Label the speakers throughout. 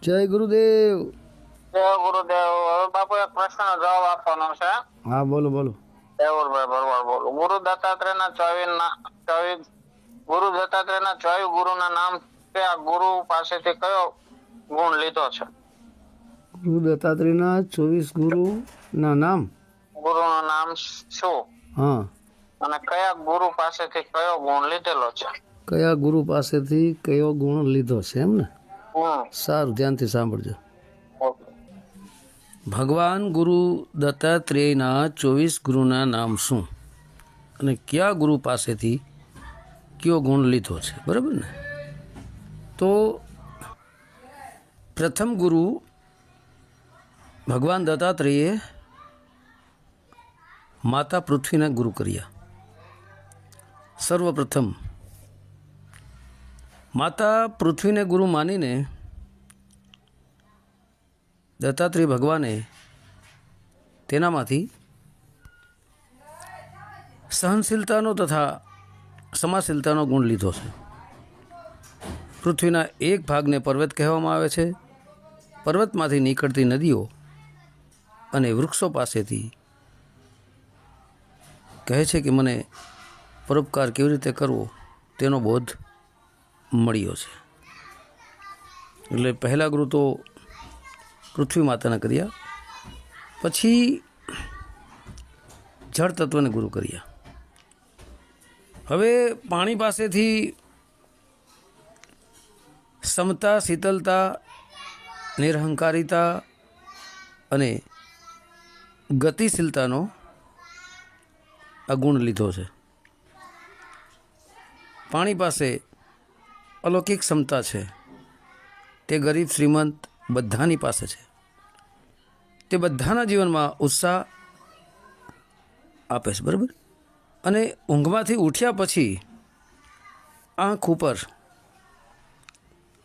Speaker 1: જય ગુરુદેવ.
Speaker 2: જય ગુરુદેવ. હવે બાપુ એક પ્રશ્નનો જવાબ આપવાનો છે.
Speaker 1: હા બોલો બોલો.
Speaker 2: દેવુરભાઈ ભરવાડ બોલો. ગુરુ દત્તાત્રેયના 24 ગુરુના નામ છે. આ ગુરુ પાસેથી કયો ગુણ લીધો છે?
Speaker 1: ગુરુ દત્તાત્રેયના 24 ગુરુના નામ.
Speaker 2: ગુરુનું નામ શું
Speaker 1: હા.
Speaker 2: અને કયા ગુરુ પાસેથી કયો ગુણ લીધેલો છે?
Speaker 1: કયા ગુરુ પાસેથી કયો ગુણ લીધો છે એમ ને?
Speaker 2: હમ
Speaker 1: સારું, ધ્યાનથી સાંભળજો.
Speaker 2: ઓકે.
Speaker 1: ભગવાન ગુરુ દત્તાત્રેયના 24 ગુરુના નામ શું અને કયા ગુરુ પાસેથી કયો ગુણ લીધો છે, બરાબર ને? તો પ્રથમ ગુરુ ભગવાન દત્તાત્રેયે માતા પૃથ્વીના ગુરુ કર્યા. સર્વપ્રથમ માતા પૃથ્વીને ગુરુ માનીને દત્તાત્રેય ભગવાને તેનામાંથી સહનશીલતાનો તથા ક્ષમાશીલતાનો ગુણ લીધો છે. પૃથ્વીના એક ભાગને પર્વત કહેવામાં આવે છે. પર્વતમાંથી નીકળતી નદીઓ અને વૃક્ષો પાસેથી કહે છે કે મને પરોપકાર કેવી રીતે કરવો તેનો બોધ મળ્યો છે. એટલે પહેલા ગુરુ તો પૃથ્વી માતાને કર્યા, પછી જળ તત્વને ગુરુ કર્યા. હવે પાણી પાસેથી સમતા, શીતલતા, નિરહંકારિતા અને ગતિશીલતાનો આ ગુણ લીધો છે. પાણી પાસે અલૌકિક ક્ષમતા છે. તે ગરીબ શ્રીમંત બધાની પાસે છે. તે બધાના જીવનમાં ઉત્સાહ આપે છે, બરાબર? અને ઊંઘમાંથી ઉઠ્યા પછી આંખ ઉપર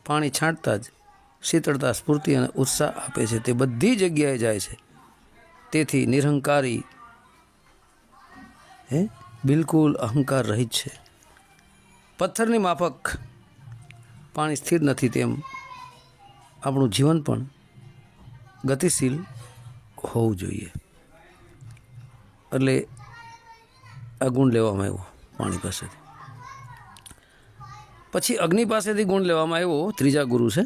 Speaker 1: પાણી છાંટતા જ શીતળતા, સ્ફૂર્તિ અને ઉત્સાહ આપે છે. તે બધી જગ્યાએ જાય છે. તેથી નિરહંકારી, બિલકુલ અહંકાર રહિત છે. પથ્થરની માફક પાણી સ્થિર નથી, તેમ આપણું જીવન પણ ગતિશીલ હોવું જોઈએ. એટલે આ ગુણ લેવામાં આવ્યો પાણી પાસેથી. પછી અગ્નિ પાસેથી ગુણ લેવામાં આવ્યો. ત્રીજા ગુરુ છે.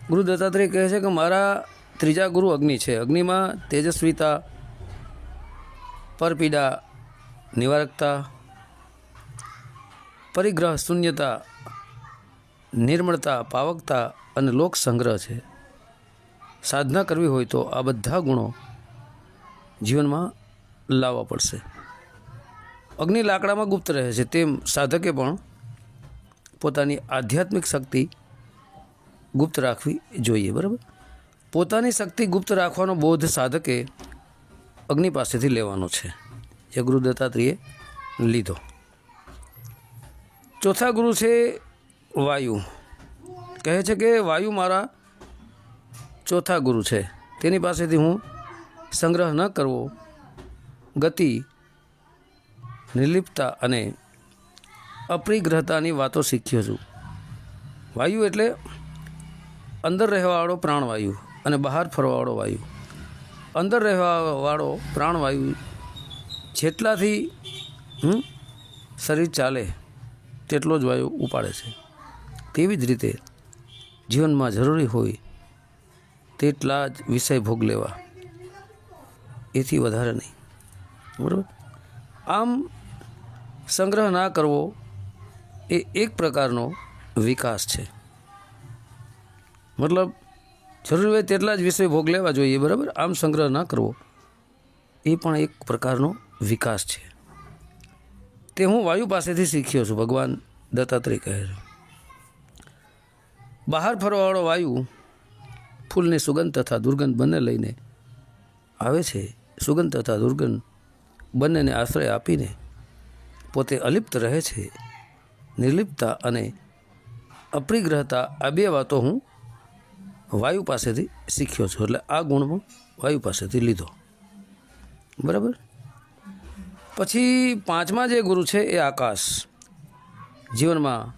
Speaker 1: ગુરુ દત્તાત્રેય કહે છે કે મારા ત્રીજા ગુરુ અગ્નિ છે. અગ્નિમાં તેજસ્વીતા, પરપીડા, નિવારકતા, પરિગ્રહ, શૂન્યતા, નિર્મળતા, પાવકતા અને લોક સંગ્રહ છે. સાધના કરવી હોય તો આ બધા ગુણો જીવનમાં લાવવા પડશે. અગ્નિ લાકડામાં ગુપ્ત રહે છે, તેમ સાધકે પણ પોતાની આધ્યાત્મિક શક્તિ ગુપ્ત રાખવી જોઈએ, બરાબર? પોતાની શક્તિ ગુપ્ત રાખવાનો બોધ સાધકે અગ્નિ પાસેથી લેવાનો છે, જે ગુરુ દત્તાત્રેયે લીધો. ચોથા ગુરુ છે વાયુ. કહે છે કે વાયુ મારા ચોથા ગુરુ છે. તેની પાસેથી હું સંગ્રહ ન કરવો, ગતિ, નિર્લિપ્તતા અને અપરિગ્રહતાની વાતો શીખ્યો છું. વાયુ એટલે અંદર રહેવાવાળો પ્રાણવાયુ અને બહાર ફરવાવાળો વાયુ. અંદર રહેવાવાળો પ્રાણવાયુ જેટલાથી શરીર ચાલે તેટલો જ વાયુ ઉપાડે છે. તેવી જ રીતે જીવનમાં જરૂરી હોય તેટલા જ વિષય ભોગ લેવા, એથી વધારે નહીં, બરાબર? આમ સંગ્રહ ના કરવો એ એક પ્રકારનો વિકાસ છે. મતલબ જરૂરી હોય તેટલા જ વિષય ભોગ લેવા જોઈએ, બરાબર? આમ સંગ્રહ ના કરવો એ પણ એક પ્રકારનો વિકાસ છે. તે હું વાયુ પાસેથી શીખ્યો છું, ભગવાન દત્તાત્રેય કહે છે. બહાર ફરવાવાળો વાયુ ફૂલની સુગંધ તથા દુર્ગંધ બંને લઈને આવે છે. સુગંધ તથા દુર્ગંધ બંનેને આશ્રય આપીને પોતે અલિપ્ત રહે છે. નિર્લિપ્તતા અને અપરિગ્રહતા, આ બે વાતો હું વાયુ પાસેથી શીખ્યો છું. એટલે આ ગુણ પણ વાયુ પાસેથી લીધો, બરાબર? પછી પાંચમા જે ગુરુ છે એ આકાશ. જીવનમાં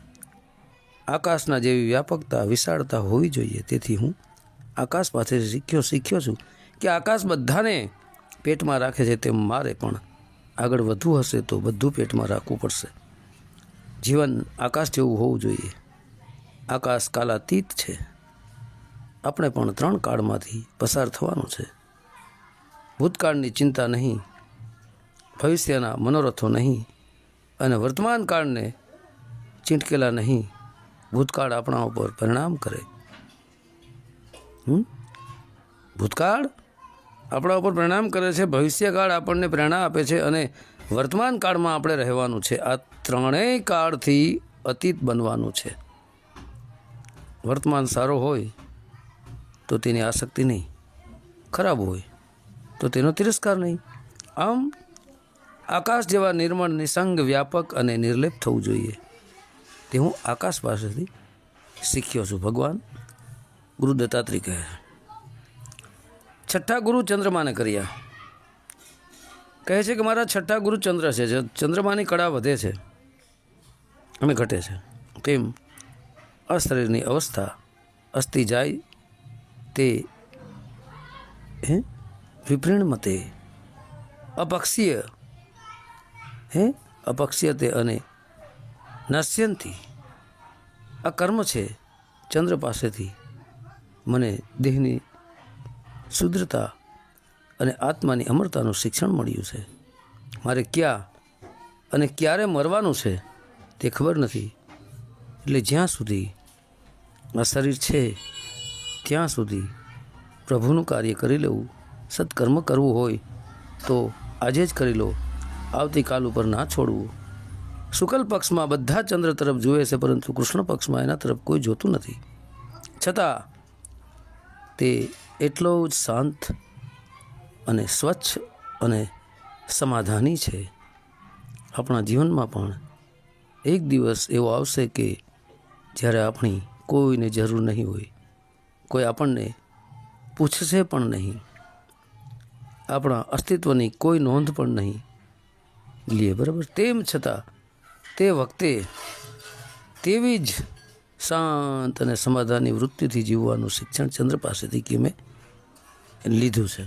Speaker 1: આકાશના જેવી વ્યાપકતા વિશાળતા હોવી જોઈએ. તેથી હું આકાશ પાસેથી શીખ્યો છું કે આકાશ બધાને પેટમાં રાખે છે, તેમ મારે પણ આગળ વધવું હશે તો બધું પેટમાં રાખવું પડશે. જીવન આકાશ જેવું હોવું જોઈએ. આકાશ કાલાતીત છે. આપણે પણ 3 કાળમાંથી પસાર થવાનું છે. ભૂતકાળની ચિંતા નહીં, ભવિષ્યના મનોરથો નહીં, અને વર્તમાન કાળને ચીંટકેલા નહીં. ભૂતકાળ આપણા ઉપર પરિણામ કરે. ભૂતકાળ આપણા ઉપર પરિણામ કરે છે, ભવિષ્યકાળ આપણને પ્રેરણા આપે છે, અને વર્તમાન કાળમાં આપણે રહેવાનું છે. આ 3 કાળથી અતીત બનવાનું છે. વર્તમાન સારો હોય તો તેની આસક્તિ નહીં, ખરાબ હોય તો તેનો તિરસ્કાર નહીં. આમ આકાશ જેવા નિર્મળ, નિસંગ, વ્યાપક અને નિર્લેપ થવું જોઈએ. તે હું આકાશ પાસેથી શીખ્યો છું. ભગવાન ગુરુ દત્તાત્રેય કહે. 6ઠ્ઠા ગુરુ ચંદ્રમાને કર્યા. કહે છે કે મારા 6ઠ્ઠા ગુરુ ચંદ્ર છે. ચંદ્રમાની કળા વધે છે અને ઘટે છે, તેમ આ શરીરની અવસ્થા અસ્થિ જાય તે વિપરીણમતે અપક્ષીય અપક્ષીયતે અને નશ્યંતી. આ કર્મ છે. ચંદ્ર પાસેથી મને દેહની શુદ્ધતા અને આત્માની અમરતાનું શિક્ષણ મળ્યું છે. મારે ક્યાં અને ક્યારે મરવાનું છે તે ખબર નથી. એટલે જ્યાં સુધી આ શરીર છે ત્યાં સુધી પ્રભુનું કાર્ય કરી લેવું. સત્કર્મ કરવું હોય તો આજે જ કરી લો, આવતીકાલ ઉપર ના છોડવું. શુક્લ પક્ષમાં બધા ચંદ્ર તરફ જુએ છે, પરંતુ કૃષ્ણ પક્ષમાં એના તરફ કોઈ જોતું નથી. છતાં તે એટલો જ શાંત અને સ્વચ્છ અને સમાધાની છે. આપણા જીવનમાં પણ એક દિવસ એવો આવશે કે જ્યારે આપણી કોઈને જરૂર નહીં હોય, કોઈ આપણને પૂછશે પણ નહીં, આપણા અસ્તિત્વની કોઈ નોંધ પણ નહીં લે. બરાબર. તેમ છતાં તે વખતે તેવી જ શાંત અને સમાધાનની વૃત્તિથી જીવવાનું શિક્ષણ ચંદ્ર પાસેથી કે મેં લીધું છે.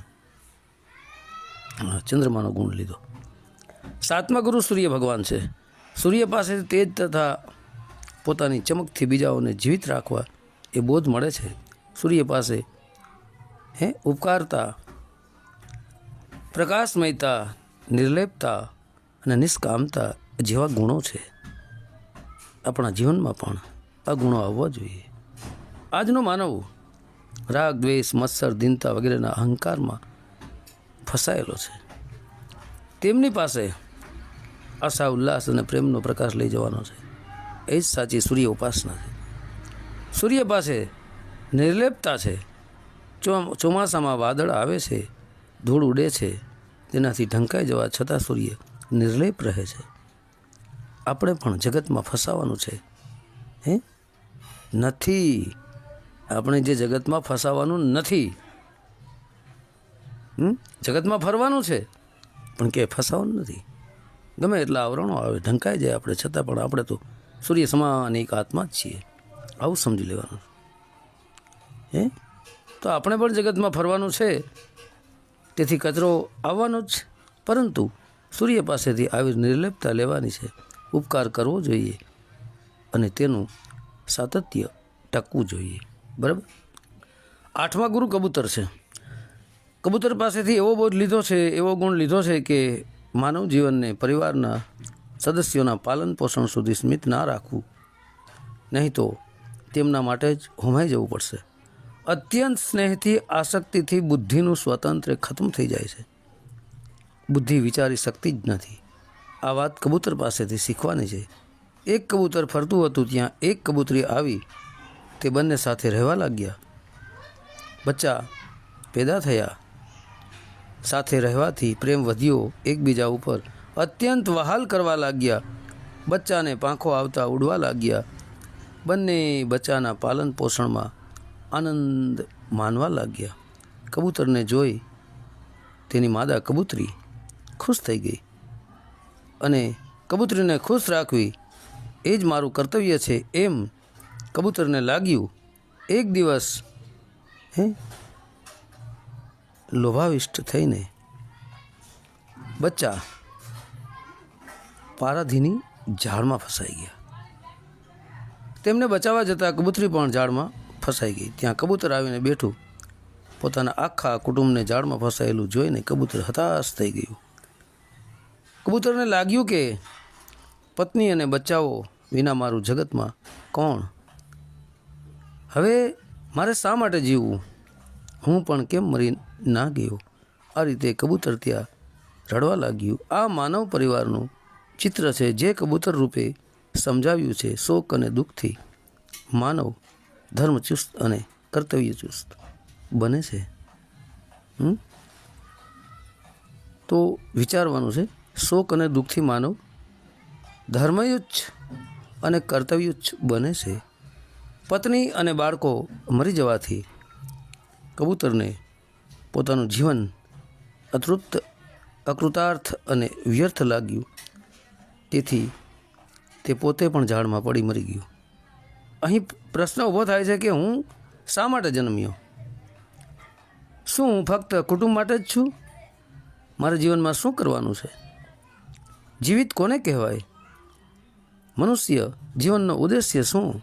Speaker 1: ચંદ્રમાનો ગુણ લીધો. 7મા ગુરુ સૂર્ય ભગવાન છે. સૂર્ય પાસેથી તેજ તથા પોતાની ચમકથી બીજાઓને જીવિત રાખવા એ બોધ મળે છે. સૂર્ય પાસે ઉપકારતા, પ્રકાશમયતા, નિર્લેપતા અને નિષ્કામતા જેવા ગુણો છે. આપણા જીવનમાં પણ આ ગુણો આવવા જોઈએ. આજનો માનવ રાગ, દ્વેષ, મત્સર, દીનતા વગેરેના અહંકારમાં ફસાયેલો છે. તેમની પાસે આશા, ઉલ્લાસ અને પ્રેમનો પ્રકાશ લઈ જવાનો છે. એ જ સાચી સૂર્ય ઉપાસના છે. સૂર્ય પાસે નિર્લેપતા છે. ચોમાસામાં વાદળ આવે છે, ધૂળ ઉડે છે, તેનાથી ઢંકાઈ જવા છતાં સૂર્ય નિર્લેપ રહે છે. આપણે પણ જગતમાં ફસાવાનું છે નથી. આપણે જે જગતમાં ફસાવાનું નથી. જગતમાં ફરવાનું છે પણ કે ફસાવાનું નથી. ગમે એટલા આવરણો આવે, ઢંકાઈ જાય આપણે, છતાં પણ આપણે તો સૂર્ય સમાન એક આત્મા જ છીએ. આવું સમજી લેવાનું. તો આપણે પણ જગતમાં ફરવાનું છે, તેથી કચરો આવવાનો જ, પરંતુ સૂર્ય પાસેથી આવી નિર્લેપતા લેવાની છે. ઉપકાર કરવો જોઈએ અને તેનું સાતત્ય ટકવું જોઈએ. બરાબર. 8મા ગુરુ કબૂતર છે. કબૂતર પાસેથી એવો બોધ લીધો છે, એવો ગુણ લીધો છે કે માનવ જીવનને પરિવારના સદસ્યોના પાલન પોષણ સુધી સ્મિત ના રાખવું, નહીં તો તેમના માટે જ હોમાઈ જવું પડશે. અત્યંત સ્નેહથી, આસક્તિથી બુદ્ધિનું સ્વાતંત્ર્ય ખતમ થઈ જાય છે. બુદ્ધિ વિચારી શકતી જ નથી. આ વાત કબૂતર પાસેથી શીખવાની છે. એક કબૂતર ફરતું હતું, ત્યાં એક કબૂતરી આવી. તે બંને સાથે રહેવા લાગ્યા. બચ્ચા પેદા થયા. સાથે રહેવાથી પ્રેમ વધ્યો. એકબીજા ઉપર અત્યંત વહાલ કરવા લાગ્યા. બચ્ચાને પાંખો આવતા ઉડવા લાગ્યા. બંને બચ્ચાના પાલન પોષણમાં આનંદ માનવા લાગ્યા. કબૂતરને જોઈ તેની માદા કબૂતરી ખુશ થઈ ગઈ અને કબૂતરીને ખુશ રાખવી એ જ મારું કર્તવ્ય છે એમ કબૂતરને લાગ્યું એક દિવસ લોભાવિષ્ટ થઈને બચ્ચા પારાધીની ઝાડમાં ફસાઈ ગયા. તેમને બચાવવા જતાં કબૂતરી પણ ઝાડમાં ફસાઈ ગઈ. ત્યાં કબૂતર આવીને બેઠું. પોતાના આખા કુટુંબને ઝાડમાં ફસાયેલું જોઈને કબૂતર હતાશ થઈ ગયું. કબૂતરને લાગ્યું કે પત્ની અને બચ્ચાઓ વિના મારું જગતમાં કોણ? હવે મારે શા માટે જીવવું? હું પણ કેમ મરી ના ગયો? આ રીતે કબૂતર ત્યાં રડવા લાગ્યું. આ માનવ પરિવારનું ચિત્ર છે જે કબૂતર રૂપે સમજાવ્યું છે. શોક અને દુઃખથી માનવ ધર્મચુસ્ત અને કર્તવ્યચુસ્ત બને છે. તો વિચારવાનું છે. શોક અને દુઃખથી માનવ ધર્મયુચ્છ અને કર્તવ્યુચ્છ બને છે. પત્ની અને બાળકો મરી જવાથી કબૂતરને પોતાનું જીવન અતૃપ્ત, અકૃતાર્થ અને વ્યર્થ લાગ્યું. તેથી તે પોતે પણ ઝાડમાં પડી મરી ગયું. અહીં પ્રશ્ન ઊભો થાય છે કે હું શા માટે જન્મ્યો? શું હું ફક્ત કુટુંબ માટે જ છું? મારા જીવનમાં શું કરવાનું છે? જીવિત કોને કહેવાય? મનુષ્ય જીવનનો ઉદ્દેશ્ય શું?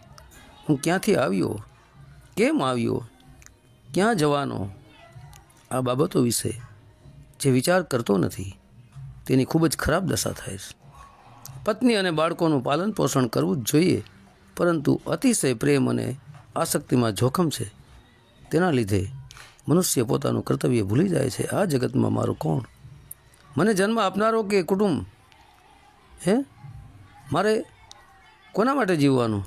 Speaker 1: હું ક્યાંથી આવ્યો? કેમ આવ્યો? ક્યાં જવાનો? આ બાબતો વિશે જે વિચાર કરતો નથી તેની ખૂબ જ ખરાબ દશા થાય છે. પત્ની અને બાળકોનું પાલન પોષણ કરવું જ જોઈએ, પરંતુ અતિશય પ્રેમ અને આસક્તિમાં જોખમ છે. તેના લીધે મનુષ્ય પોતાનું કર્તવ્ય ભૂલી જાય છે. આ જગતમાં મારો કોણ? મને જન્મ આપનારો કે કુટુંબ? મારે કોના માટે જીવવાનું?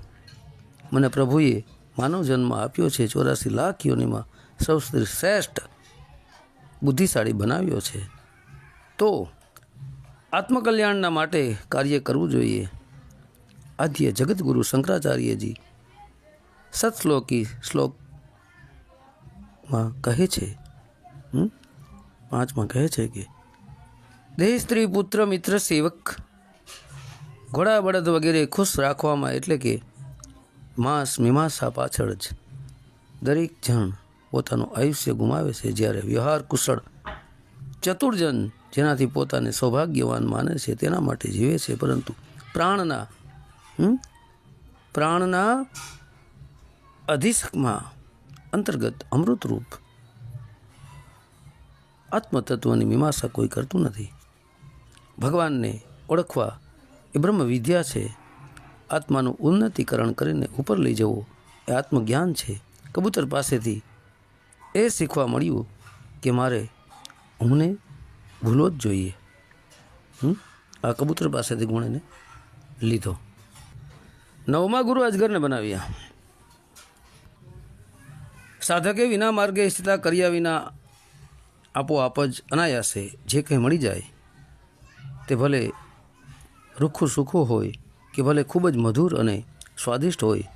Speaker 1: મને પ્રભુએ માનવ જન્મ આપ્યો છે. 84 લાખ યોનિમાં સૌથી શ્રેષ્ઠ બુદ્ધિશાળી બનાવ્યો છે. તો આત્મકલ્યાણના માટે કાર્ય કરવું જોઈએ. આદ્ય જગતગુરુ શંકરાચાર્યજી સતશ્લોકી શ્લોકમાં કહે છે, 5માં કહે છે કે દેહ, સ્ત્રી, પુત્ર, મિત્ર, સેવક, ઘોડા, બળદ વગેરે ખુશ રાખવામાં એટલે કે માંસ મીમાંસા પાછળ જ દરેક જણ પોતાનું આયુષ્ય ગુમાવે છે. જ્યારે વ્યવહાર કુશળ ચતુર્જન જેનાથી પોતાને સૌભાગ્યવાન માને છે તેના માટે જીવે છે. પરંતુ પ્રાણના અધિષ્ઠમાં અંતર્ગત અમૃતરૂપ આત્મતત્વની મીમાંસા કોઈ કરતું નથી. ભગવાનને ઓળખવા એ બ્રહ્મ વિદ્યા છે. આત્માનું ઉન્નતિકરણ કરીને ઉપર લઈ જવું એ આત્મજ્ઞાન છે. કબૂતર પાસેથી એ શીખવા મળ્યું કે મારે હુંને ભૂલો જ જોઈએ. આ કબૂતર પાસેથી ગુણ એને લીધો. 9મા ગુરુ અજગરને બનાવ્યા. સાધકે વિના માર્ગે સ્થિતા કર્યા વિના આપોઆપ જ અનાયાસે જે કંઈ મળી જાય તે ભલે રૂખું સૂખું હોય કે ભલે ખૂબ જ મધુર અને સ્વાદિષ્ટ હોય,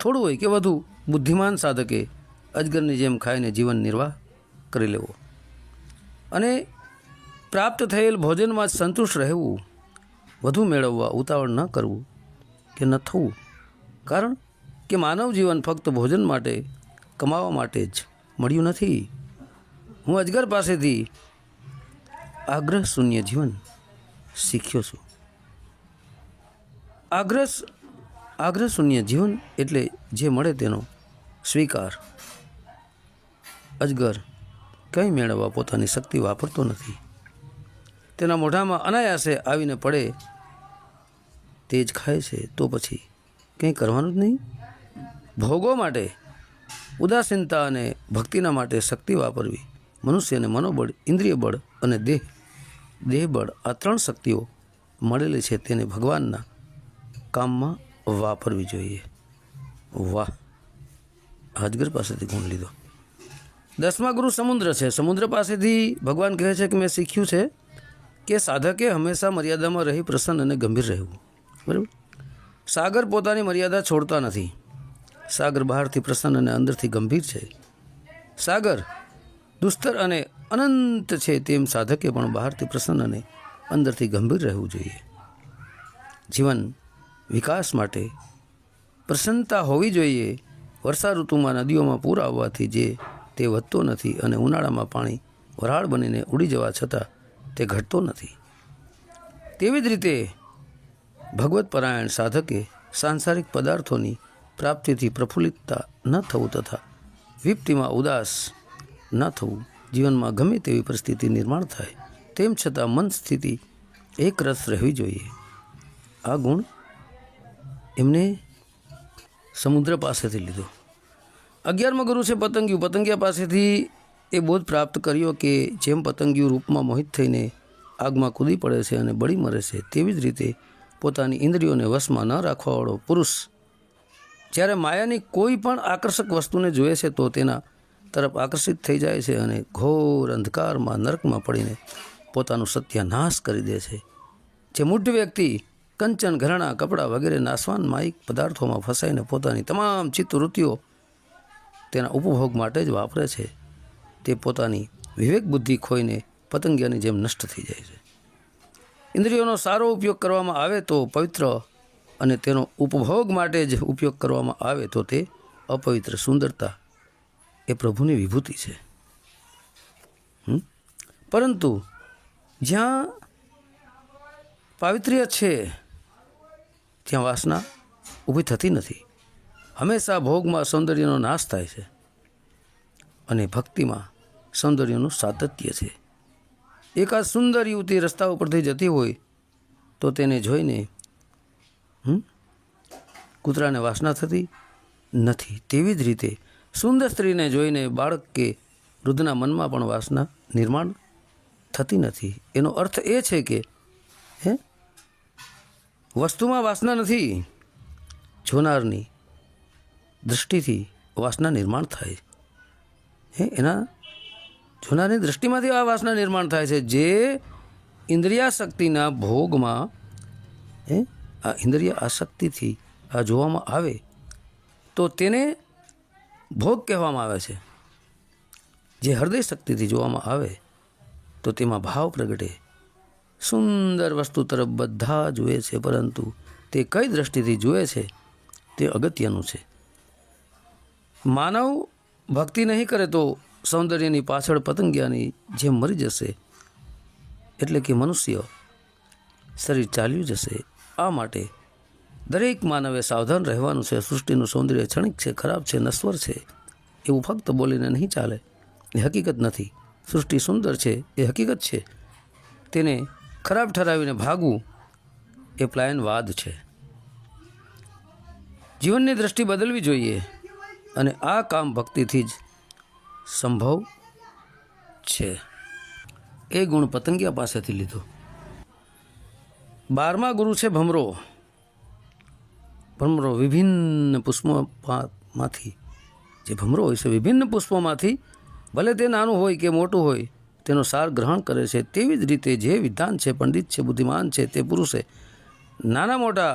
Speaker 1: થોડું હોય કે વધુ, બુદ્ધિમાન સાધકે અજગરની જેમ ખાઈને જીવન નિર્વાહ કરી લેવો અને પ્રાપ્ત થયેલ ભોજનમાં જ સંતુષ્ટ રહેવું. વધુ મેળવવા ઉતાવળ ન કરવું કે ન થવું. કારણ કે માનવ જીવન ફક્ત ભોજન માટે, કમાવા માટે જ મળ્યું નથી. હું અજગર પાસેથી આગ્રહ શૂન્ય જીવન શીખ્યો છું. આગ્રહ શૂન્ય જીવન એટલે જે મળે તેનો સ્વીકાર. અજગર કંઈ મેળવવા પોતાની શક્તિ વાપરતો નથી. તેના મોઢામાં અનાયાસે આવીને પડે તે જ ખાય છે. તો પછી કંઈ કરવાનું જ નહીં. ભોગો માટે ઉદાસીનતા અને ભક્તિના માટે શક્તિ વાપરવી. મનુષ્યને મનોબળ, ઇન્દ્રિય બળ અને દેહબળ, આ 3 શક્તિઓ મળેલી છે તેને ભગવાનના કામમાં વાપરવી જોઈએ. વાહ! અજગર પાસેથી ગુણ લીધો. 10મા ગુરુ સમુદ્ર છે. સમુદ્ર પાસેથી ભગવાન કહે છે કે મેં શીખ્યું છે કે સાધકે હંમેશા મર્યાદામાં રહી પ્રસન્ન અને ગંભીર રહેવું. બરાબર? સાગર પોતાની મર્યાદા છોડતા નથી. સાગર બહારથી પ્રસન્ન અને અંદરથી ગંભીર છે. સાગર દુસ્તર અને અનંત છે, તેમ સાધકે પણ બહારથી પ્રસન્ન અને અંદરથી ગંભીર રહેવું જોઈએ. જીવન વિકાસ માટે પ્રસન્નતા હોવી જોઈએ. વર્ષા ઋતુમાં નદીઓમાં પૂર આવવાથી જે તે વધતો નથી અને ઉનાળામાં પાણી વરાળ બનીને ઉડી જવા છતાં તે ઘટતો નથી, તેવી જ રીતે ભગવત પરાયણ સાધકે સાંસારિક પદાર્થોની પ્રાપ્તિથી પ્રફુલ્લિતતા ન થવું તથા વિપત્તિમાં ઉદાસ ન થવું. જીવનમાં ગમે તેવી પરિસ્થિતિ નિર્માણ થાય તેમ છતાં મન સ્થિતિ એક રસ રહેવી જોઈએ. આ ગુણ એમને સમુદ્ર પાસેથી લીધો. 11મો ગુરુ છે પતંગિયું. પતંગિયા પાસેથી એ બોધ પ્રાપ્ત કર્યો કે જેમ પતંગિયું રૂપમાં મોહિત થઈને આગમાં કૂદી પડે છે અને બળી મરે છે, તેવી જ રીતે પોતાની ઇન્દ્રિયોને વશમાં ન રાખવાવાળો પુરુષ જ્યારે માયાની કોઈ પણ આકર્ષક વસ્તુને જોએ છે તો તેના તરફ આકર્ષિત થઈ જાય છે અને ઘોર અંધકારમાં નરકમાં પડીને પોતાનું સત્યાનાશ કરી દે છે. જે મૂઢ વ્યક્તિ કંચન, ઘરેણાં, કપડાં વગેરે નાશવાન માયિક પદાર્થોમાં ફસાઈને પોતાની તમામ ચિત્તવૃત્તિઓ તેના ઉપભોગ માટે જ વાપરે છે, તે પોતાની વિવેક બુદ્ધિ ખોઈને પતંગિયાની જેમ નષ્ટ થઈ જાય છે. ઇન્દ્રિયોનો સારો ઉપયોગ કરવામાં આવે તો પવિત્ર અને તેનો ઉપભોગ માટે જ ઉપયોગ કરવામાં આવે તો તે અપવિત્ર. સુંદરતા એ પ્રભુની વિભૂતિ છે, પરંતુ જ્યાં પાવિત્ર્ય છે ત્યાં વાસના ઊભી થતી નથી. હંમેશા ભોગમાં સૌંદર્યનો નાશ થાય છે અને ભક્તિમાં સૌંદર્યનું સાતત્ય છે. એકાદ સુંદર યુવતી રસ્તા ઉપરથી જતી હોય તો તેને જોઈને કૂતરાને વાસના થતી નથી, તેવી જ રીતે સુંદર સ્ત્રીને જોઈને બાળક કે વૃદ્ધના મનમાં પણ વાસના નિર્માણ થતી નથી. એનો અર્થ એ છે કે વસ્તુમાં વાસના નથી, જોનારની દૃષ્ટિથી વાસના નિર્માણ થાય એના જોનારની દૃષ્ટિમાંથી આ વાસના નિર્માણ થાય છે. જે ઇન્દ્રિયાશક્તિના ભોગમાં આ ઇન્દ્રિય આસક્તિથી આ જોવામાં આવે તો તેને ભોગ કહેવામાં આવે છે. જે હૃદય શક્તિથી જોવામાં આવે તો તેમાં ભાવ પ્રગટે. સુંદર વસ્તુ તરફ બધા જુએ છે, પરંતુ તે કઈ દ્રષ્ટિથી જુએ છે તે અગત્યનું છે. માનવ ભક્તિ નહીં કરે તો સૌંદર્યની પાછળ પતંગિયાની જેમ મરી જશે, એટલે કે મનુષ્ય શરીર ચાલ્યું જશે. આ માટે દરેક માનવે સાવધાન રહેવાનું છે. સૃષ્ટિનું સૌંદર્ય ક્ષણિક છે, ખરાબ છે, નશ્વર છે એવું ફક્ત બોલીને નહીં ચાલે. એ હકીકત નથી. સૃષ્ટિ સુંદર છે એ હકીકત છે, તેને ખરાબ ઠરાવીને ભાગવું એ પ્લાયનવાદ છે. જીવનની દૃષ્ટિ બદલવી જોઈએ અને આ કામ ભક્તિથી જ સંભવ છે. એ ગુણ પતંગિયા પાસેથી લીધો. 12મા ગુરુ છે ભમરો. ભમરો વિભિન્ન પુષ્પોમાંથી જે ભમરો હોય છે, વિભિન્ન પુષ્પોમાંથી ભલે તે નાનું હોય કે મોટું હોય તેનો સાર ગ્રહણ કરે છે. તેવી જ રીતે જે વિદ્વાન છે, પંડિત છે, બુદ્ધિમાન છે તે પુરુષે નાના મોટા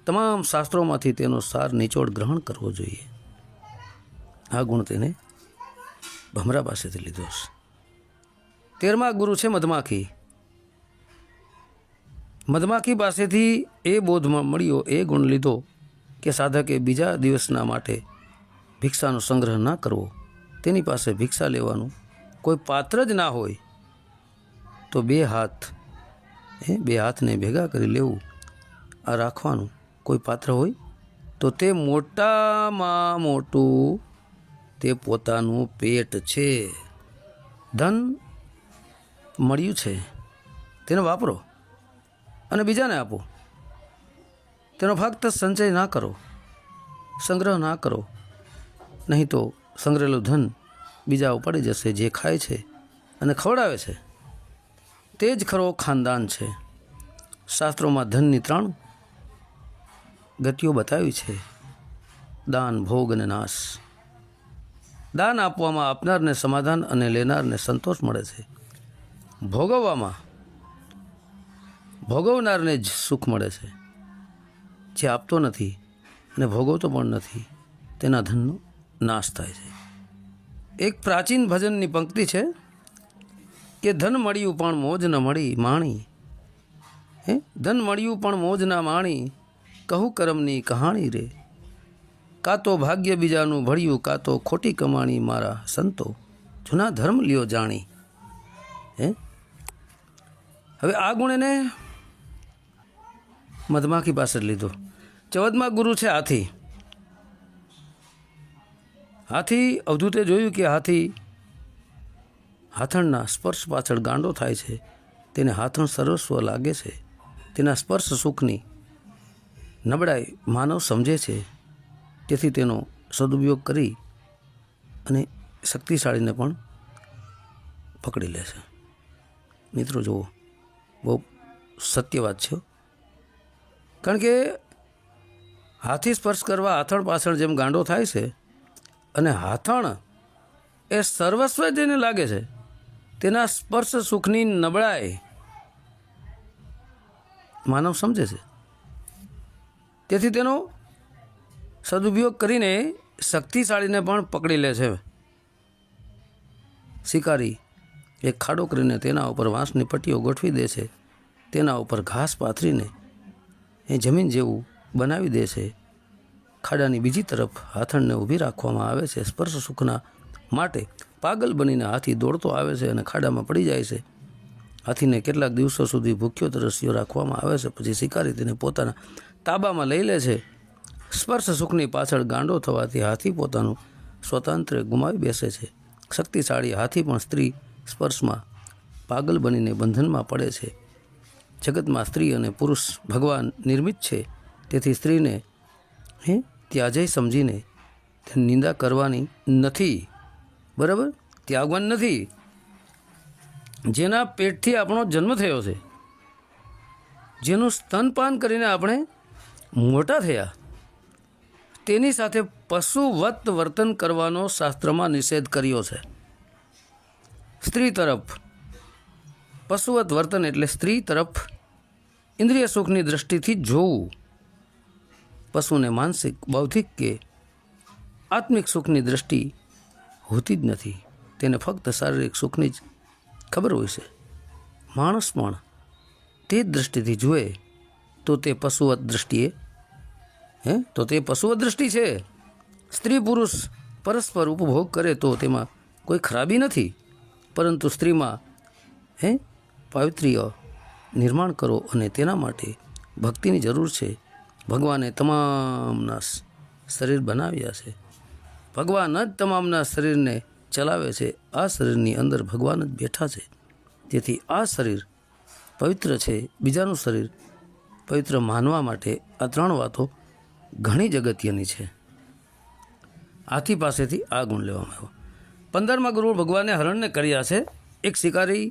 Speaker 1: તમામ શાસ્ત્રોમાંથી તેનો સાર નિચોડ ગ્રહણ કરવો જોઈએ. આ ગુણ તેને ભમરા પાસેથી લીધો છે. 13મા ગુરુ છે મધમાખી. મધમાખી પાસેથી એ બોધમાં મળ્યો, એ ગુણ લીધો કે સાધકે બીજા દિવસના માટે ભિક્ષાનો સંગ્રહ ના કરવો. તેની પાસે ભિક્ષા લેવાનું કોઈ પાત્ર જ ના હોય તો બે હાથને ભેગા કરી લેવું. આ રાખવાનું કોઈ પાત્ર હોય તો તે મોટામાં મોટું તે પોતાનું પેટ છે. ધન મળ્યું છે તેને વાપરો અને બીજાને આપો. તેનો ફક્ત સંચય ના કરો, સંગ્રહ ના કરો, નહીં તો સંગ્રહેલું ધન બીજા ઉપાડી જશે. જે ખાય છે અને ખવડાવે છે તે જ ખરો ખાનદાન છે. શાસ્ત્રોમાં ધનની 3 ગતિઓ બતાવી છે: દાન, ભોગ અને નાશ. દાન આપવામાં આપનારને સમાધાન અને લેનારને સંતોષ મળે છે. ભોગવવામાં ભોગવનારને જ સુખ મળે છે. જે આપતો નથી અને ભોગવતો પણ નથી તેના ધનનો નાશ થાય છે. એક પ્રાચીન ભજનની પંક્તિ છે કે ધન મળ્યું પણ મોજ ન મળી માણી. ધન મળ્યું પણ મોજ ના માણી, કહું કરમની કહાણી રે. કાં તો ભાગ્ય બીજાનું ભળ્યું, કાં તો ખોટી કમાણી મારા સંતો, જૂના ધર્મ લ્યો જાણી. હે હવે આ ગુણ એને મધમાખી પાસે લીધો. 14મા ગુરુ છે હાથી. હાથી અવધૂતે જોયું કે હાથી હાથણના સ્પર્શ પાછળ ગાંડો થાય છે. તેને હાથણ સર્વસ્વ લાગે છે. તેના સ્પર્શ સુખની નબળાઈ માનવ સમજે છે. તેથી તેનો સદુપયોગ કરી અને શક્તિશાળીને પણ પકડી લે છે. મિત્રો જુઓ, બહુ સત્ય વાત છે. કારણ કે હાથી સ્પર્શ કરવા હાથણ પાછળ જેમ ગાંડો થાય છે, અને હાથણ એ સર્વસ્વ જેને લાગે છે, તેના સ્પર્શ સુખની નબળાઈ માનવ સમજે છે. તેથી તેનો સદુપયોગ કરીને શક્તિશાળીને પણ પકડી લે છે. શિકારી એક ખાડો કરીને તેના ઉપર વાંસની પટ્ટીઓ ગોઠવી દે છે. તેના ઉપર ઘાસ પાથરીને એ જમીન જેવું બનાવી દે છે. ખાડાની બીજી તરફ હાથણને ઊભી રાખવામાં આવે છે. સ્પર્શ સુખના માટે પાગલ બનીને હાથી દોડતો આવે છે અને ખાડામાં પડી જાય છે. હાથીને કેટલાક દિવસો સુધી ભૂખ્યો તરસ્યો રાખવામાં આવે છે. પછી શિકારી તેને પોતાના તાબામાં લઈ લે છે. સ્પર્શ સુખની પાછળ ગાંડો થવાથી હાથી પોતાનું સ્વતંત્ર ગુમાવી બેસે છે. શક્તિશાળી હાથી પણ સ્ત્રી સ્પર્શમાં પાગલ બનીને બંધનમાં પડે છે. જગતમાં સ્ત્રી અને પુરુષ ભગવાન નિર્મિત છે. તેથી સ્ત્રીને ત્યાજય સમજીને તેની નિંદા કરવાની નથી. બરાબર, ત્યાગવાની નથી. જેના પેટથી આપણો જન્મ થયો છે, જેનું સ્તનપાન કરીને આપણે મોટા થયા, તેની સાથે પશુવત વર્તન કરવાનો શાસ્ત્રમાં નિષેધ કર્યો છે. સ્ત્રી તરફ પશુવત વર્તન એટલે સ્ત્રી તરફ ઇન્દ્રિય સુખની દૃષ્ટિથી જોવું. પશુને માનસિક, બૌદ્ધિક કે આત્મિક સુખની દૃષ્ટિ હોતી જ નથી. તેને ફક્ત શારીરિક સુખની જ ખબર હોય છે. માણસ પણ તે જ દૃષ્ટિથી જુએ તો તે પશુવત દૃષ્ટિએ તે પશુવત દૃષ્ટિ છે. સ્ત્રી પુરુષ પરસ્પર ઉપભોગ કરે તો તેમાં કોઈ ખરાબી નથી. પરંતુ સ્ત્રીમાં પાવિત્ર્ય નિર્માણ કરો અને તેના માટે ભક્તિની જરૂર છે. ભગવાને તમામના શરીર બનાવ્યા છે. ભગવાન જ તમામના શરીરને ચલાવે છે. આ શરીરની અંદર ભગવાન જ બેઠા છે. તેથી આ શરીર પવિત્ર છે. બીજાનું શરીર પવિત્ર માનવા માટે આ 3 વાતો ઘણી જ અગત્યની છે. હાથી પાસેથી આ ગુણ લેવામાં આવ્યો. 15મા ગુરુ ભગવાને હરણને કર્યા છે. એક શિકારી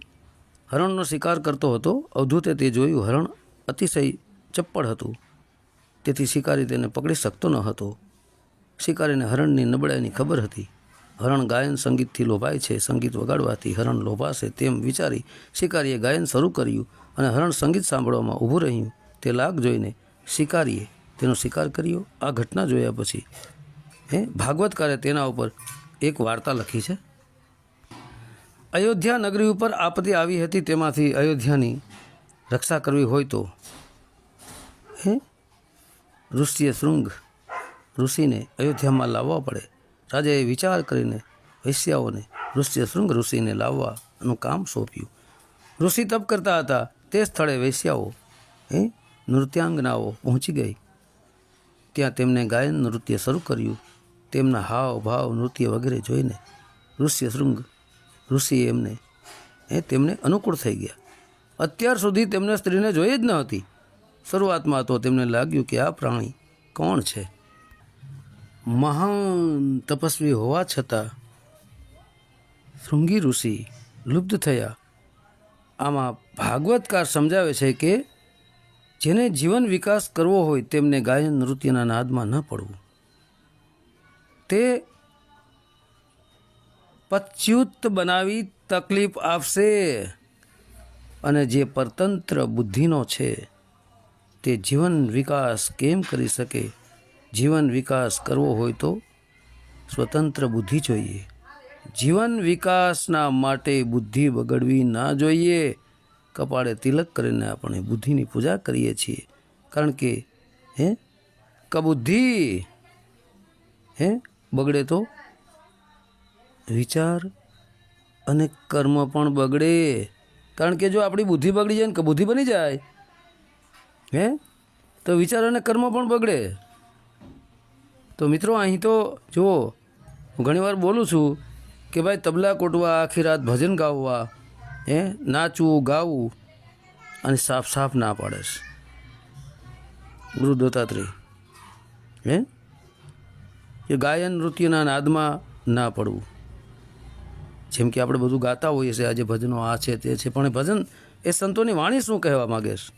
Speaker 1: હરણનો શિકાર કરતો હતો. અવધૂતે તે જોયું. હરણ અતિશય ચપ્પળ હતું. તેથી શિકારી તેને પકડી શકતો ન હતો. શિકારીને હરણની નબળાઈની ખબર હતી. હરણ ગાયન સંગીતથી લોભાય છે. સંગીત વગાડવાથી હરણ લોભાશે તેમ વિચારી શિકારીએ ગાયન શરૂ કર્યું અને હરણ સંગીત સાંભળવામાં ઊભું રહ્યું. તે લાગ જોઈને શિકારીએ તેનો શિકાર કર્યો. આ ઘટના જોયા પછી ભાગવતકારે તેના ઉપર એક વાર્તા લખી છે. અયોધ્યા નગરી ઉપર આપત્તિ આવી હતી. તેમાંથી અયોધ્યાની રક્ષા કરવી હોય તો ઋષિએ શૃંગ ઋષિને અયોધ્યામાં લાવવા પડે. રાજાએ વિચાર કરીને વૈશ્યાઓને ઋષિએ શૃંગ ઋષિને લાવવાનું કામ સોંપ્યું. ઋષિ તપ કરતા હતા. તે સ્થળે વૈશ્યાઓ નૃત્યાંગનાઓ પહોંચી ગઈ. ત્યાં તેમને ગાયન નૃત્ય શરૂ કર્યું. તેમના હાવ ભાવ નૃત્ય વગેરે જોઈને ઋષિ શૃંગ ઋષિ તેમને અનુકૂળ થઈ ગયા. અત્યાર સુધી તેમને સ્ત્રીને જોઈ જ ન હતી. શરૂઆતમાં તો તેમને લાગ્યું કે આ પ્રાણી કોણ છે. મહાન તપસ્વી હોવા છતાં શૃંગી ઋષિ લુપ્ત થયા. આમાં ભાગવતકાર સમજાવે છે કે જેને જીવન વિકાસ કરવો હોય તેમને ગાયન નૃત્યના નાદમાં ન પડવું. તે પચ્યુત બનાવી તકલીફ આપશે. અને જે પરતંત્ર બુદ્ધિનો છે તે જીવન વિકાસ કેમ કરી શકે. જીવન વિકાસ કરવો હોય તો સ્વતંત્ર બુદ્ધિ જોઈએ. જીવન વિકાસના માટે બુદ્ધિ બગડવી ના જોઈએ. કપાળે તિલક કરીને આપણે બુદ્ધિની પૂજા કરીએ છીએ. કારણ કે કબુદ્ધિ બગડે તો વિચાર અને કર્મ પણ બગડે. કારણ કે જો આપણી બુદ્ધિ બગડી જાય ને કે બુદ્ધિ બની જાય તો વિચાર અને કર્મ પણ બગડે. તો મિત્રો અહીં તો જુઓ, હું ઘણીવાર બોલું છું કે ભાઈ તબલા કોટવા, આખી રાત ભજન ગાવવા, નાચવું ગાવું, અને સાફ સાફ ના પાડે છે ગુરુ દત્તાત્રેય કે ગાયન નૃત્યના નાદમાં ના પડવું. જેમ કે આપણે બધું ગાતા હોઈએ છીએ, આજે ભજનો આ છે તે છે, પણ ભજન એ સંતોની વાણી શું કહેવા માગે છે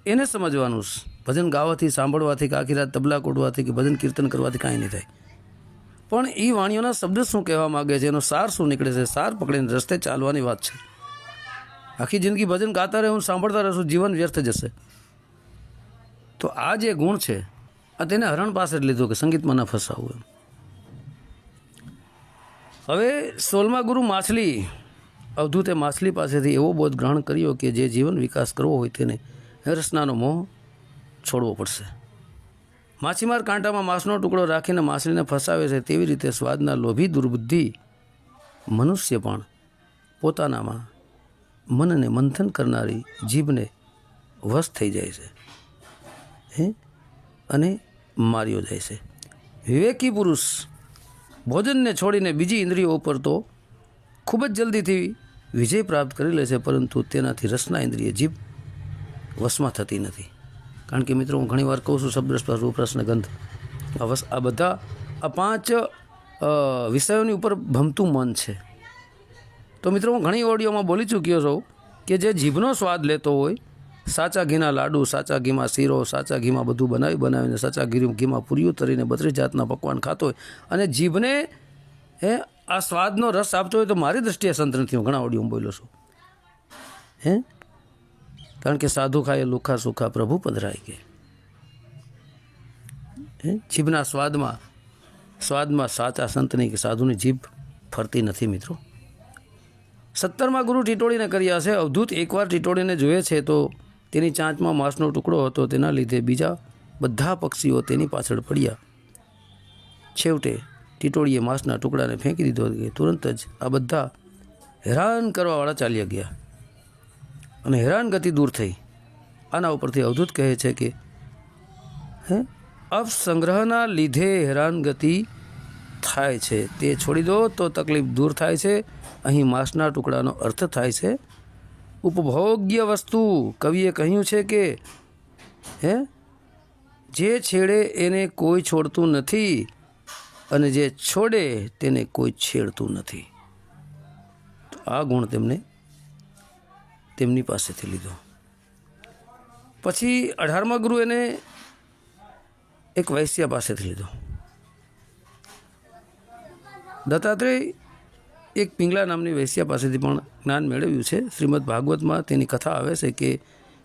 Speaker 1: એને સમજવાનું છે. ભજન ગાવાથી, સાંભળવાથી, કે આખી રાત તબલા કોટવાથી કે ભજન કીર્તન કરવાથી કાંઈ નહીં થાય, પણ એ વાણીઓના શબ્દ શું કહેવા માગે છે, એનો સાર શું નીકળે છે, સાર પકડીને રસ્તે ચાલવાની વાત છે. આખી જિંદગી ભજન ગાતા રહેવું, સાંભળતા રહેશું, જીવન વ્યર્થ જશે. તો આ જે ગુણ છે આ તેને હરણ પાસે જ લીધું કે સંગીતમાં ન ફસાવું એમ. હવે 16મા ગુરુ માછલી, અવધૂતે માછલી પાસેથી એવો બોધ ગ્રહણ કર્યો કે જે જીવન વિકાસ કરવો હોય તેને રસનાનો મોહ છોડવો પડશે. માછીમાર કાંટામાં માંસનો ટુકડો રાખીને માછલીને ફસાવે છે, તેવી રીતે સ્વાદના લોભી દુર્બુદ્ધિ મનુષ્ય પણ પોતાનામાં મનને મંથન કરનારી જીભને વશ થઈ જાય છે અને માર્યો જાય છે. વિવેકી પુરુષ ભોજનને છોડીને બીજી ઇન્દ્રિયો ઉપર તો ખૂબ જ જલ્દીથી વિજય પ્રાપ્ત કરી લે છે, પરંતુ તેનાથી રસના ઇન્દ્રિય જીભ વશમાં થતી નથી. કારણ કે મિત્રો, હું ઘણીવાર કહું છું, શબ્દ સ્પર્શ રૂપ રસ ને ગંધ, આ બધા આ 5 વિષયોની ઉપર ભમતું મન છે. તો મિત્રો, હું ઘણી ઓડિયોમાં બોલી ચૂક્યો છું કે જે જીભનો સ્વાદ લેતો હોય, સાચા ઘીના લાડુ, સાચા ઘીમાં શીરો, સાચા ઘીમાં બધું બનાવીને સાચા ઘીમાં પૂરીઓ તરીને 32 જાતના પકવાન ખાતો હોય અને જીભને આ સ્વાદનો રસ આપતો હોય, તો મારી દૃષ્ટિએ સંત નથી. હું ઘણા ઓડિયોમાં બોલ્યો છું. કારણ કે સાધુ ખાય લુખા સુખા પ્રભુ પધરાય કે જીભના સ્વાદમાં સાચા સંતની કે સાધુની જીભ ફરતી નથી મિત્રો. 17મા ગુરુ ટીટોળીને કર્યા છે. અવધૂત એકવાર ટીટોળીને જોઈએ છે તો તેની ચાંચમાં માંસનો ટુકડો હતો, તેના લીધે બીજા બધા પક્ષીઓ તેની પાછળ પડ્યા. છેવટે ટીટોળીએ માંસના ટુકડાને ફેંકી દીધો કે તુરંત જ આ બધા હેરાન કરવાવાળા ચાલ્યા ગયા અને હેરાનગતિ દૂર થઈ. આના ઉપરથી અવધૂત કહે છે કે અપસંગ્રહના લીધે હેરાનગતિ થાય છે, તે છોડી દો તો તકલીફ દૂર થાય છે. અહીં માંસના ટુકડાનો અર્થ થાય છે ઉપભોગ્ય વસ્તુ. કવિએ કહ્યું છે કે જે છેડે એને કોઈ છોડતું નથી અને જે છોડે તેને કોઈ છેડતું નથી. તો આ ગુણ તેમની પાસેથી લીધો. પછી 18મા ગુરુ એને એક વૈશ્યા પાસેથી લીધો. દત્તાત્રેય એક પિંગલા નામની વૈશ્યા પાસેથી પણ જ્ઞાન મેળવ્યું છે. શ્રીમદ ભાગવતમાં તેની કથા આવે છે કે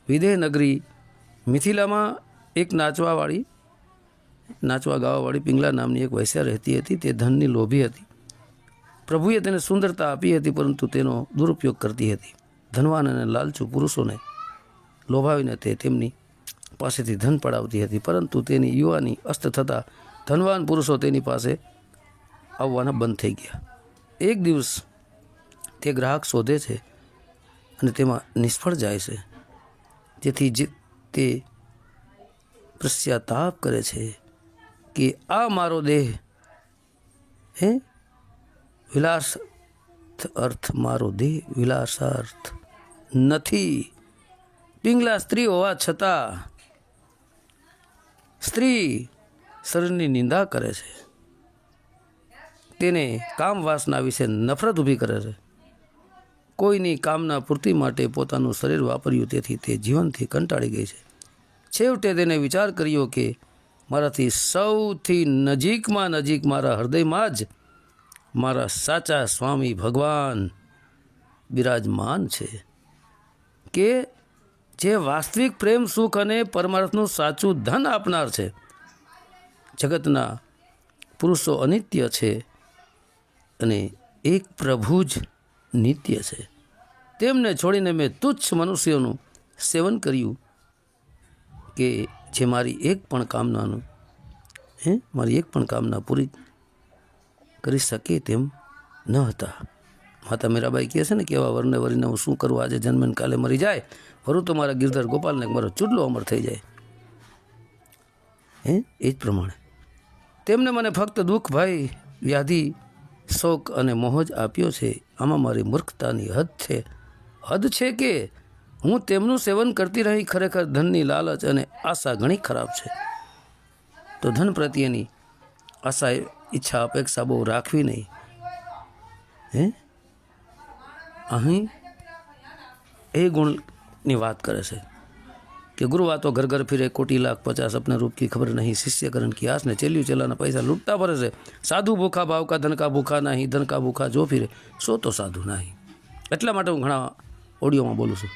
Speaker 1: વિદેહ નગરી મિથિલામાં એક નાચવા ગાવાવાળી પિંગલા નામની એક વૈશ્યા રહેતી હતી. તે ધનની લોભી હતી. પ્રભુએ તેને સુંદરતા આપી હતી, પરંતુ તેનો દુરુપયોગ કરતી હતી. ધનવાન અને લાલચુ પુરુષોને લોભાવીને તે તેમની પાસેથી ધન પડાવતી હતી, પરંતુ તેની યુવાની અસ્ત થતાં ધનવાન પુરુષો તેની પાસે આવવાના બંધ થઈ ગયા. એક દિવસ તે ગ્રાહક શોધે છે અને તેમાં નિષ્ફળ જાય છે. તેથી તે પશ્ચાતાપ કરે છે કે આ મારો દેહ મારો દેહ વિલાસાર્થ નથી. પિંગલા સ્ત્રી હોવા છતાં સ્ત્રી શરીરની નિંદા કરે છે, તેને કામ વાસના વિશે નફરત ઊભી કરે છે. કોઈની કામના પૂર્તિ માટે પોતાનું શરીર વાપર્યું, તેથી તે જીવનથી કંટાળી ગઈ છે. છેવટે તેને વિચાર કર્યો કે મારાથી સૌથી નજીકમાં નજીક મારા હૃદયમાં જ મારા સાચા સ્વામી ભગવાન બિરાજમાન છે, કે જે વાસ્તવિક પ્રેમ, સુખ અને પરમાર્થનું સાચું ધન આપનાર છે. જગતના પુરુષો અનિત્ય છે અને એક પ્રભુ જ નિત્ય છે. તેમને છોડીને મેં તુચ્છ મનુષ્યોનું સેવન કર્યું કે જે મારી એક પણ કામનાનું મારી એક પણ કામના પૂરી કરી શકે તેમ ન હતા. માતા મીરાબાઈ કહે છે ને કે એવા વરને વરીને હું શું કરું, આજે જન્મે ને કાલે મરી જાય, વરું તો મારા ગિરધર ગોપાલને મારો ચૂડલો અમર થઈ જાય. એ જ પ્રમાણે તેમને મને ફક્ત દુઃખ, ભય, વ્યાધિ, શોક અને મોહ જ આપ્યો છે. આમાં મારી મૂર્ખતાની હદ છે કે હું તેમનું સેવન કરતી રહી. ખરેખર ધનની લાલચ અને આશા ઘણી ખરાબ છે. તો ધન પ્રત્યેની આશા, ઈચ્છા, અપેક્ષા બહુ રાખવી નહીં. અહીં એ ગુણની વાત કરે છે कि गुरुआ तो घर घर फिरे, कोटी लाख 50 अपने रूप की खबर नहीं, शिष्यकरण की आस ने चेलियो चलाना पैसा लूटता फरे से, साधु भूखा भाव का, धन का भूखा नहीं, धन का भूखा जो फिरे सो तो साधु नहीं. એટલા માટે હું ઘણા ઓડિયોમાં બોલું છું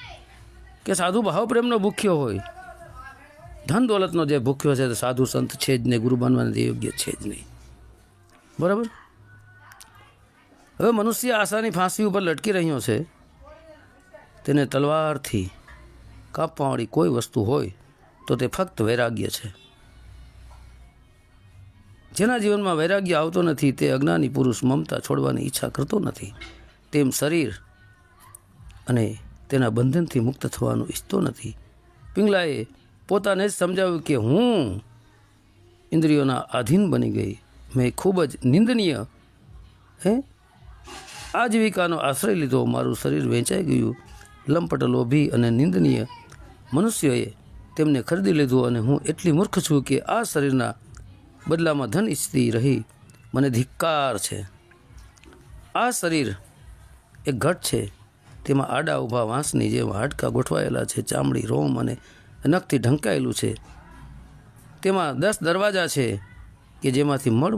Speaker 1: કે સાધુ ભાવ પ્રેમનો ભૂખ્યો હોય, ધન દોલતનો જે ભૂખ્યો છે તે સાધુ સંત છે જ નહીં, ગુરુ બનવાને યોગ્ય છે જ નહીં. બરાબર. હવે મનુષ્ય આશાની ફાંસી ઉપર લટકી રહ્યો છે. તેને તલવારથી કાપવાવાળી કોઈ વસ્તુ હોય તો તે ફક્ત વૈરાગ્ય છે. જેના જીવનમાં વૈરાગ્ય આવતો નથી તે અજ્ઞાની પુરુષ મમતા છોડવાની ઈચ્છા કરતો નથી. તેમ શરીર અને તેના બંધનથી મુક્ત થવાનું ઈચ્છતો નથી. પિંગલાએ પોતાને જ સમજાવ્યું કે હું ઇન્દ્રિયોના આધીન બની ગઈ. મેં ખૂબ જ નિંદનીય આજીવિકાનો આશ્રય લીધો. મારું શરીર વેચાઈ ગયું. લંપટ, લોભી અને નિંદનીય મનુષ્યોએ તેમને ખરીદી લીધું અને હું એટલી મૂર્ખ છું કે આ શરીરના બદલામાં ધન ઈચ્છતી રહી. મને ધિક્કાર છે. આ શરીર એક ઘટ છે. તેમાં આડા ઊભા વાંસની જેમ હાડકાં ગોઠવાયેલા છે. ચામડી, રોમ અને નખથી ઢંકાયેલું છે. તેમાં 10 દરવાજા છે કે જેમાંથી મળ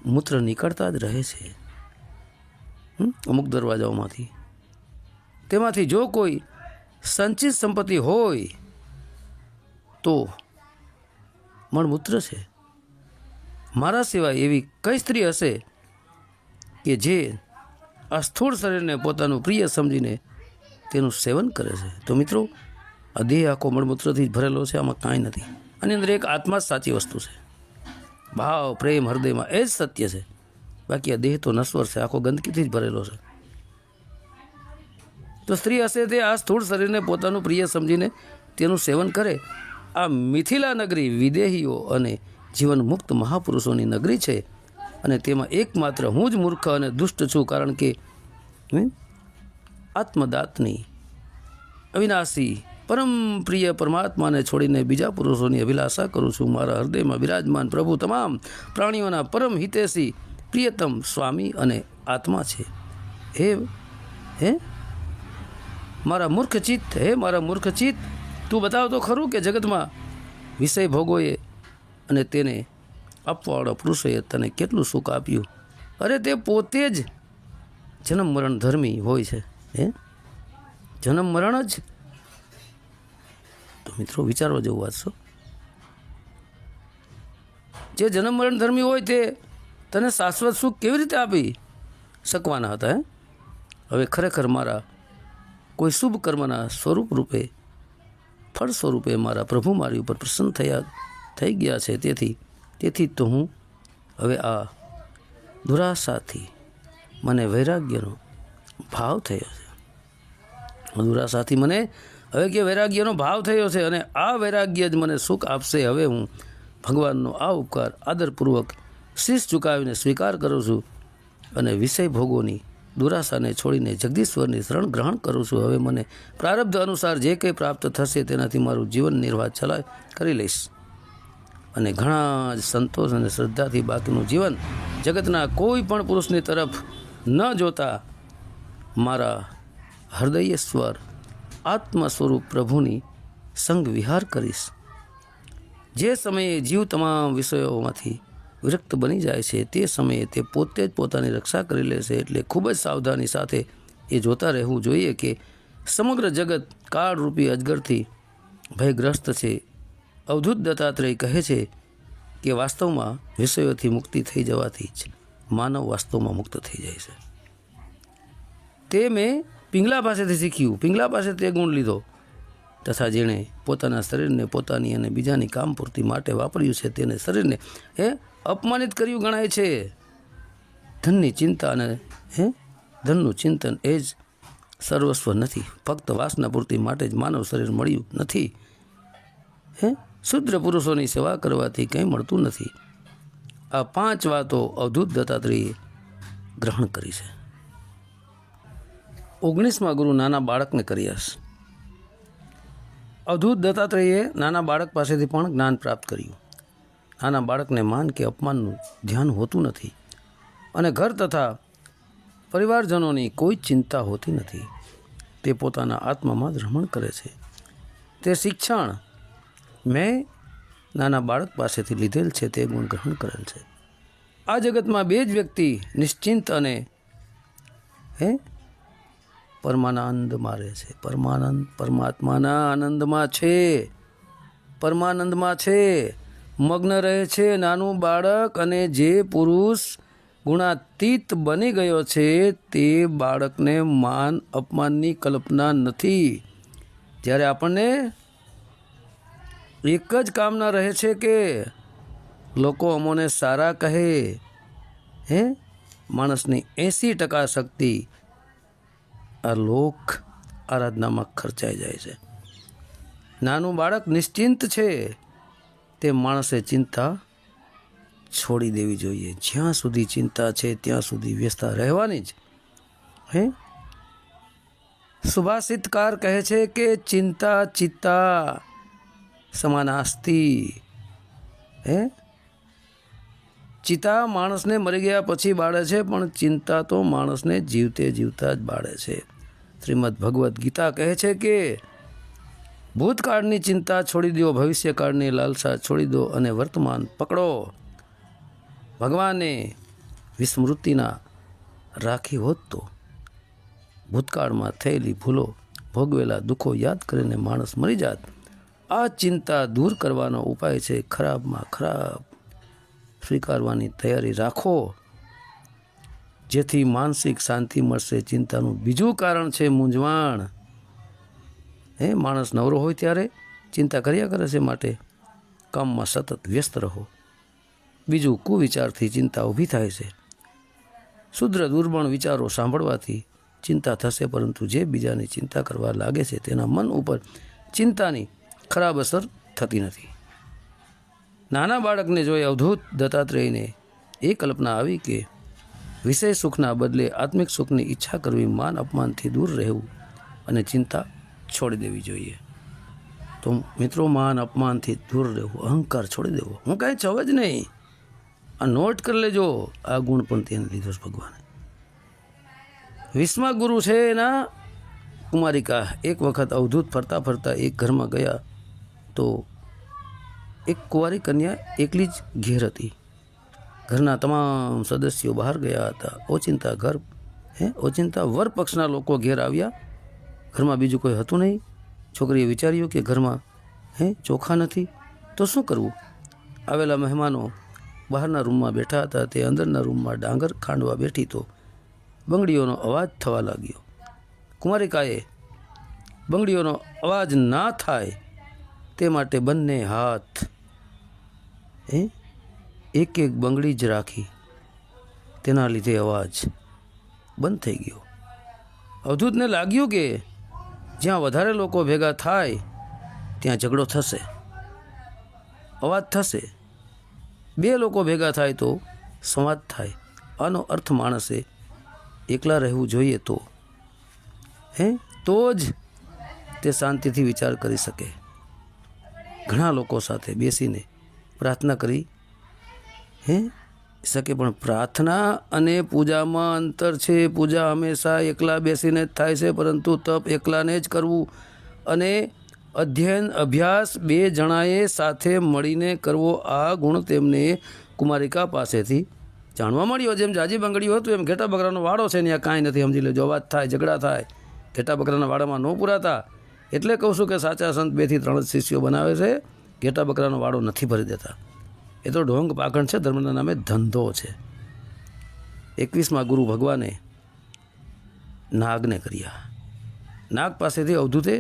Speaker 1: મૂત્ર નીકળતા જ રહે છે. અમુક દરવાજાઓમાંથી. તેમાંથી જો કોઈ સંચિત સંપત્તિ હોય તો મળમૂત્ર છે. મારા સિવાય એવી કઈ સ્ત્રી હશે કે જે આ સ્થૂળ શરીરને પોતાનું પ્રિય સમજીને તેનું સેવન કરે છે? તો મિત્રો, આ દેહ આખો મળમૂત્રથી જ ભરેલો છે. આમાં કાંઈ નથી. આની અંદર એક આત્મા જ સાચી વસ્તુ છે. ભાવ, પ્રેમ હૃદયમાં એ જ સત્ય છે. બાકી આ દેહ તો નશ્વર છે, આખો ગંદકીથી જ ભરેલો છે. તો સ્ત્રી હશે તે આ સ્થૂળ શરીરને પોતાનું પ્રિય સમજીને તેનું સેવન કરે. આ મિથિલા નગરી વિદેહીઓ અને જીવન મુક્ત મહાપુરુષોની નગરી છે અને તેમાં એકમાત્ર હું જ મૂર્ખ અને દુષ્ટ છું. કારણ કે આત્મદાતની અવિનાશી પરમ પ્રિય પરમાત્માને છોડીને બીજા પુરુષોની અભિલાષા કરું છું. મારા હૃદયમાં બિરાજમાન પ્રભુ તમામ પ્રાણીઓના પરમ હિતેશી પ્રિયતમ સ્વામી અને આત્મા છે. હે મારા મૂર્ખ ચિત્ત, મારા મૂર્ખ ચિત્ત, તું બતાવ તો ખરું કે જગતમાં વિષય ભોગોએ અને તેને આપવાવાળા પુરુષોએ તને કેટલું સુખ આપ્યું. અરે તે પોતે જ જન્મ મરણ ધર્મી હોય છે. જન્મ મરણ જ. તો મિત્રો, વિચારવા જેવું વાત છો. જે જન્મ મરણ ધર્મી હોય તે તને શાશ્વત સુખ કેવી રીતે આપી શકવાના હતા? હવે ખરેખર મારા કોઈ શુભ કર્મના સ્વરૂપ રૂપે, ફળ સ્વરૂપે મારા પ્રભુ મારી ઉપર પ્રસન્ન થઈ ગયા છે. તેથી તો હું હવે આ દુરાશાથી મને વૈરાગ્યનો ભાવ થયો છે. દુરાશાથી મને હવે કે વૈરાગ્યનો ભાવ થયો છે અને આ વૈરાગ્ય જ મને સુખ આપશે. હવે હું ભગવાનનો આ ઉપકાર આદરપૂર્વક શીશ ઝુકાવીને સ્વીકાર કરું છું અને વિષય ભોગોની દુરાશાને છોડીને જગદીશ્વરની શરણ ગ્રહણ કરું છું. હવે મને પ્રારબ્ધ અનુસાર જે કંઈ પ્રાપ્ત થશે તેનાથી મારું જીવન નિર્વાહ કરી લઈશ અને ઘણા જ સંતોષ અને શ્રદ્ધાથી બાકીનું જીવન જગતના કોઈ પણ પુરુષની તરફ ન જોતા મારા હૃદયેશ્વર આત્મ સ્વરૂપ પ્રભુની સંગ વિહાર કરીશ. જે સમયે જીવ તમામ વિષયોમાંથી વિરક્ત બની જાય છે તે સમયે તે પોતે જ પોતાની રક્ષા કરી લે છે. એટલે ખૂબ જ સાવધાની સાથે એ જોતા રહેવું જોઈએ કે સમગ્ર જગત કાળરૂપી અજગરથી ભયગ્રસ્ત છે. અવધૂત દત્તાત્રેય કહે છે કે વાસ્તવમાં વિષયોથી મુક્તિ થઈ જવાથી જ માનવ વાસ્તવમાં મુક્ત થઈ જાય છે. તે મેં પિંગલા પાસેથી શીખ્યું. પિંગલા પાસે તે ગુણ લીધો તથા જેણે પોતાના શરીરને પોતાની અને બીજાની કામ પૂર્તિ માટે વાપર્યું છે તેને શરીરને અપમાનિત કર્યું ગણાય છે. ધનની ચિંતા અને ધનનું ચિંતન એ જ સર્વસ્વ નથી. ફક્ત વાસના પૂર્તિ માટે જ માનવ શરીર મળ્યું નથી. શુદ્ર પુરુષોની સેવા કરવાથી કંઈ મળતું નથી. આ 5 વાતો અવધૂત દત્તાત્રેયે ગ્રહણ કરી છે. 19મા ગુરુ નાના બાળકને કર્યાસ. અવધૂત દત્તાત્રેયે નાના બાળક પાસેથી પણ જ્ઞાન પ્રાપ્ત કર્યું. નાના બાળકને માન કે અપમાનનું ધ્યાન હોતું નથી અને ઘર તથા પરિવારજનોની કોઈ ચિંતા હોતી નથી. તે પોતાના આત્મામાં જ રમણ કરે છે. તે શિક્ષણ મેં નાના બાળક પાસેથી લીધેલ છે તે ગુણ ગ્રહણ કરેલ છે. આ જગતમાં 2 જ વ્યક્તિ નિશ્ચિંત અને પરમાનંદમાં રહે છે. પરમાત્માના આનંદમાં છે, પરમાનંદમાં છે, મગ્ન રહે છે નાનું બાળક. અને જે પુરુષ ગુણાતીત બની ગયો છે તે બાળકને માન અપમાનની કલ્પના નથી. જ્યારે આપણને એક જ કામના રહે છે કે લોકો અમોને સારા કહે. માણસની 80% શક્તિ આ લોક આરાધનામાં ખર્ચાઈ જાય છે. નાનું બાળક નિશ્ચિંત છે તે માણસે ચિંતા છોડી દેવી જોઈએ. જ્યાં સુધી ચિંતા છે ત્યાં સુધી વ્યસ્તતા રહેવાની જ. સુભાષિતકાર કહે છે કે ચિંતા ચિત્તા સમાનાસ્તિ. ચિતા માણસને મરી ગયા પછી બાળે છે, પણ ચિંતા તો માણસને જીવતે જીવતા જ બાળે છે. શ્રીમદ ભગવદ્ ગીતા કહે છે કે ભૂતકાળની ચિંતા છોડી દો, ભવિષ્યકાળની લાલસા છોડી દો અને વર્તમાન પકડો. ભગવાને વિસ્મૃતિના રાખી હોત તો ભૂતકાળમાં થયેલી ભૂલો, ભોગવેલા દુઃખો યાદ કરીને માણસ મરી જાત. આ ચિંતા દૂર કરવાનો ઉપાય છે ખરાબમાં ખરાબ સ્વીકારવાની તૈયારી રાખો, જેથી માનસિક શાંતિ મળશે. ચિંતાનું બીજું કારણ છે મૂંઝવણ. માણસ નવરો હોય ત્યારે ચિંતા કર્યા કરે છે, માટે કામમાં સતત વ્યસ્ત રહો. બીજું, કુવિચારથી ચિંતા ઊભી થાય છે. શુદ્ર દુર્બળ વિચારો સાંભળવાથી ચિંતા થશે, પરંતુ જે બીજાની ચિંતા કરવા લાગે છે તેના મન ઉપર ચિંતાની ખરાબ અસર થતી નથી. નાના બાળકને જોઈ અવધૂત દત્તાત્રેયને એ કલ્પના આવી કે વિષય સુખના બદલે આત્મિક સુખની ઈચ્છા કરવી, માન અપમાનથી દૂર રહેવું અને ચિંતા છોડી દેવી જોઈએ. તો મિત્રો, માન અપમાનથી દૂર રહેવું, અહંકાર છોડી દેવો. હું કાંઈ છવ જ નહીં, આ નોટ કરી લેજો. આ ગુણ પણ તેને લીધો છે ભગવાને. 20મા ગુરુ છે એના કુમારિકા. એક વખત અવધૂત ફરતા ફરતા એક ઘરમાં ગયા તો એક કુંવારી કન્યા એકલી જ ઘેર હતી. ઘરના તમામ સદસ્યો બહાર ગયા હતા. ઓચિંતા વર પક્ષના લોકો ઘેર આવ્યા. ઘરમાં બીજું કોઈ હતું નહીં. છોકરીએ વિચાર્યું કે ઘરમાં ચોખા નથી તો શું કરવું. આવેલા મહેમાનો બહારના રૂમમાં બેઠા હતા. તે અંદરના રૂમમાં ડાંગર ખાંડવા બેઠી તો બંગડીઓનો અવાજ થવા લાગ્યો. કુમારિકાએ બંગડીઓનો અવાજ ના થાય તે માટે બંને હાથ એક એક બંગડી જ રાખી. તેના લીધે અવાજ બંધ થઈ ગયો. અવધૂતને લાગ્યું કે જ્યાં વધારે લોકો ભેગા થાય ત્યાં ઝઘડો થશે, અવાજ થશે. 2 લોકો ભેગા થાય તો સંવાદ થાય. આનો અર્થ માણસે એકલા રહેવું જોઈએ તો જ તે શાંતિથી વિચાર કરી શકે. ઘણા લોકો સાથે બેસીને પ્રાર્થના કરી શકે, પણ પ્રાર્થના અને પૂજામાં અંતર છે. પૂજા હંમેશા એકલા બેસીને જ થાય છે, પરંતુ તપ એકલાને જ કરવું અને અધ્યયન અભ્યાસ 2 જણાએ સાથે મળીને કરવો. આ ગુણ તેમને કુમારિકા પાસેથી જાણવા મળ્યો. જેમ જાજી બંગડીઓ હતું એમ ઘેટા બકરાનો વાડો છે, ત્યાં કાંઈ નથી. સમજી લેજો, અવાજ થાય, ઝઘડા થાય. ઘેટા બકરાના વાડામાં ન પુરાતા. એટલે કહું છું કે સાચા સંત 2 થી 3 શિષ્યો બનાવે છે, ઘેટા બકરાનો વાડો નથી ભરી દેતા. એ તો ઢોંગ પાખંડ છે, ધર્મના નામે ધંધો છે. 21મા ગુરુ ભગવાને નાગને કર્યા. નાગ પાસેથી અવધૂતે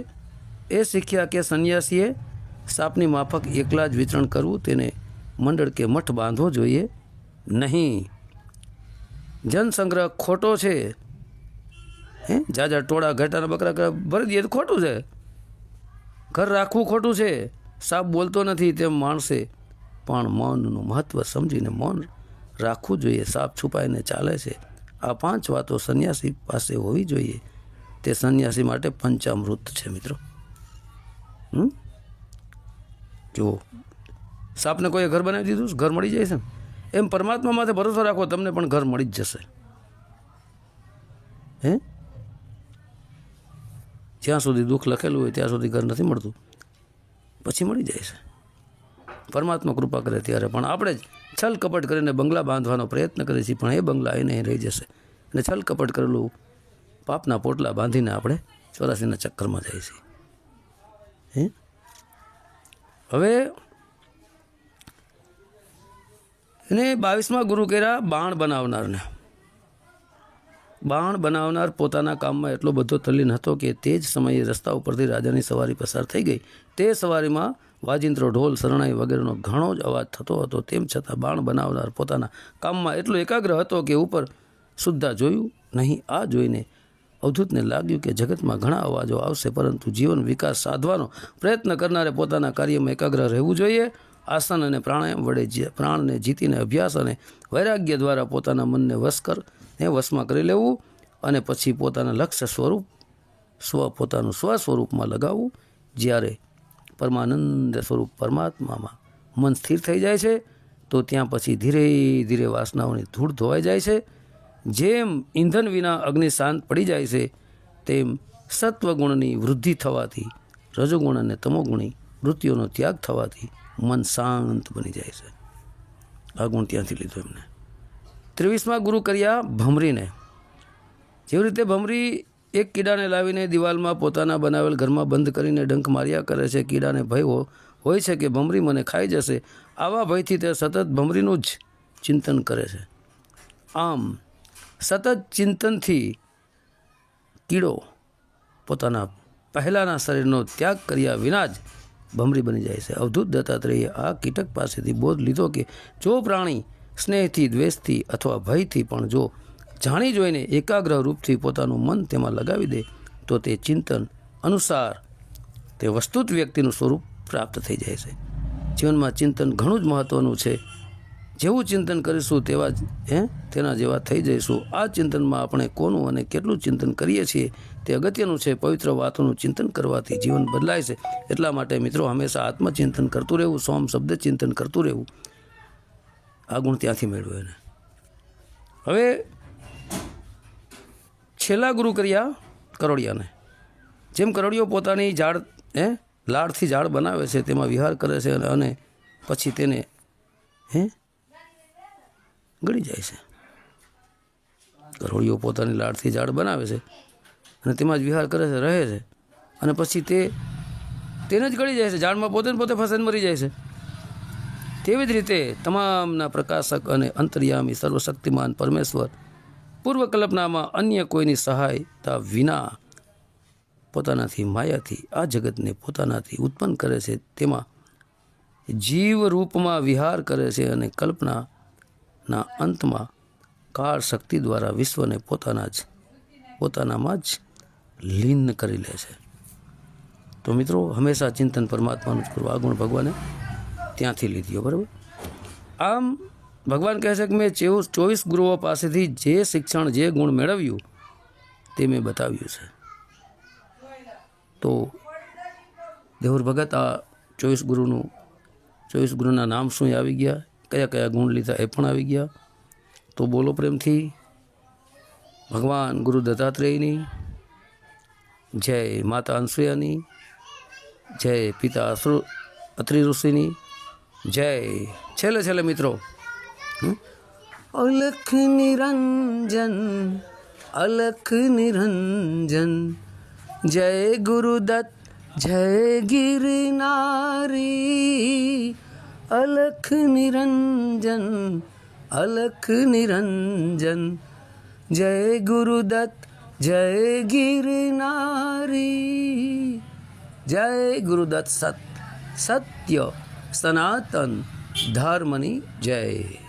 Speaker 1: એ શીખ્યા કે સંન્યાસીએ સાપની માફક એકલા જ વિતરણ કરવું, તેને મંડળ કે મઠ બાંધવો જોઈએ નહીં. જનસંગ્રહ ખોટો છે. જાજા ટોળા ઘટાના બકરા ભરી દઈએ તો ખોટું છે. ઘર રાખવું ખોટું છે. સાપ બોલતો નથી તેમ માણસે પણ મૌનનું મહત્ત્વ સમજીને મૌન રાખવું જોઈએ. સાપ છુપાઈને ચાલે છે. આ 5 વાતો સંન્યાસી પાસે હોવી જોઈએ. તે સંન્યાસી માટે પંચામૃત છે મિત્રો. જુઓ, સાપને કોઈએ ઘર બનાવી દીધું, ઘર મળી જાય છે ને, એમ પરમાત્મા માથે ભરોસો રાખો, તમને પણ ઘર મળી જ જશે. જ્યાં સુધી દુઃખ લખેલું હોય ત્યાં સુધી ઘર નથી મળતું, પછી મળી જાય છે. પરમાત્મા કૃપા કરે ત્યારે. પણ આપણે જ છલ કપટ કરીને બંગલા બાંધવાનો પ્રયત્ન કરીએ છીએ, પણ એ બંગલા એને રહી જશે. અને છલ કપટ કરેલું પાપના પોટલા બાંધીને આપણે 84ના ચક્કરમાં જાય છીએ. હવે એને 22મા ગુરુ કર્યા બાણ બનાવનારને. બાણ બનાવનાર પોતાના કામમાં એટલો બધો તલ્લીન હતો કે તે જ સમયે રસ્તા ઉપરથી રાજાની સવારી પસાર થઈ ગઈ. તે સવારીમાં વાજિંત્રો, ઢોલ, શરણાઈ વગેરેનો ઘણો જ અવાજ થતો હતો. તેમ છતાં બાણ બનાવનાર પોતાના કામમાં એટલો એકાગ્ર હતો કે ઉપર સુદ્ધા જોયું નહીં. આ જોઈને અવધૂતને લાગ્યું કે જગતમાં ઘણા અવાજો આવશે, પરંતુ જીવન વિકાસ સાધવાનો પ્રયત્ન કરનારે પોતાના કાર્યમાં એકાગ્ર રહેવું જોઈએ. આસન અને પ્રાણાયામ વડે પ્રાણને જીતીને અભ્યાસ અને વૈરાગ્ય દ્વારા પોતાના મનને વશમાં કરી લેવું અને પછી પોતાના લક્ષ્ય પોતાનું સ્વસ્વરૂપમાં લગાવવું. જ્યારે પરમાનંદ સ્વરૂપ પરમાત્મામાં મન સ્થિર થઈ જાય છે તો ત્યાં પછી ધીરે ધીરે વાસનાઓની ધૂળ ધોવાઈ જાય છે. જેમ ઈંધણ વિના અગ્નિ શાંત પડી જાય છે, તેમ સત્વગુણની વૃદ્ધિ થવાથી, રજોગુણ અને તમોગુણી વૃત્તિઓનો ત્યાગ થવાથી મન શાંત બની જાય છે. આ ગુણ ત્યાંથી લીધો એમને. 23મા ગુરુ કર્યા ભમરીને. જેવી રીતે ભમરી એક કીડાને લાવીને દિવાલમાં પોતાના બનાવેલ ઘરમાં બંધ કરીને ડંખ માર્યા કરે છે. કીડાને ભય હોય છે કે ભમરી મને ખાઈ જશે. આવા ભયથી તે સતત ભમરીનું જ ચિંતન કરે છે. આમ સતત ચિંતનથી કીડો પોતાના પહેલાંના શરીરનો ત્યાગ કર્યા વિના જ ભમરી બની જાય છે. અવધૂત દત્તાત્રેયે આ કીટક પાસેથી બોધ લીધો કે જો પ્રાણી સ્નેહથી, દ્વેષથી અથવા ભયથી પણ જો જાણી જોઈને એકાગ્ર રૂપથી પોતાનું મન તેમાં લગાવી દે તો તે ચિંતન અનુસાર તે વસ્તુત વ્યક્તિનું સ્વરૂપ પ્રાપ્ત થઈ જાય છે. જીવનમાં ચિંતન ઘણું જ મહત્ત્વનું છે. જેવું ચિંતન કરીશું તેના જેવા થઈ જઈશું. આ ચિંતનમાં આપણે કોનું અને કેટલું ચિંતન કરીએ છીએ તે અગત્યનું છે. પવિત્ર વાતોનું ચિંતન કરવાથી જીવન બદલાય છે. એટલા માટે મિત્રો હંમેશા આત્મચિંતન કરતું રહેવું, સોમ શબ્દ ચિંતન કરતું રહેવું. આ ગુણ ત્યાંથી મેળવ્યો એને. હવે છેલ્લા ગુરુ કર્યા કરોડિયાને. જેમ કરોડિયો પોતાની ઝાડ લાડથી ઝાડ બનાવે છે, તેમાં વિહાર કરે છે અને પછી તેને ગળી જાય છે. કરોડિયો પોતાની લાડથી ઝાડ બનાવે છે અને તેમાં જ વિહાર કરે છે, રહે છે, અને પછી તેને જ ગળી જાય છે. ઝાડમાં પોતે ફસાઈને મરી જાય છે. તેવી જ રીતે તમામના પ્રકાશક અને અંતર્યામી સર્વશક્તિમાન પરમેશ્વર પૂર્વકલ્પનામાં અન્ય કોઈની સહાયતા વિના પોતાનાથી માયાથી આ જગતને પોતાનાથી ઉત્પન્ન કરે છે. તેમાં જીવ રૂપમાં વિહાર કરે છે અને કલ્પનાના અંતમાં કાળ શક્તિ દ્વારા વિશ્વને પોતાનામાં જ લીન કરી લે છે. તો મિત્રો હંમેશા ચિંતન પરમાત્માનું જ કરવું. આ ગુણ ભગવાને ત્યાંથી લીધો. બરાબર. આમ ભગવાન કહે છે કે મેં 24 ગુરુઓ પાસેથી જે શિક્ષણ, જે ગુણ મેળવ્યું તે મેં બતાવ્યું છે. તો દેવુર ભગત આ 24 ગુરુના નામ શું આવી ગયા, કયા કયા ગુણ લીધા એ પણ આવી ગયા. તો બોલો પ્રેમથી ભગવાન ગુરુ દત્તાત્રેયની જય, માતા અનસુયાની જય, પિતા અત્રિ ઋષિની જય. છેલ્લે મિત્રો અલખ નિરંજન જય ગુરુદત્ત જય ગિરનારી. અલખ નિરંજન જય ગુરુદત્ત જય ગિરનારી. જય ગુરુદત્ત સત્ય સનાતન ધર્મની જય.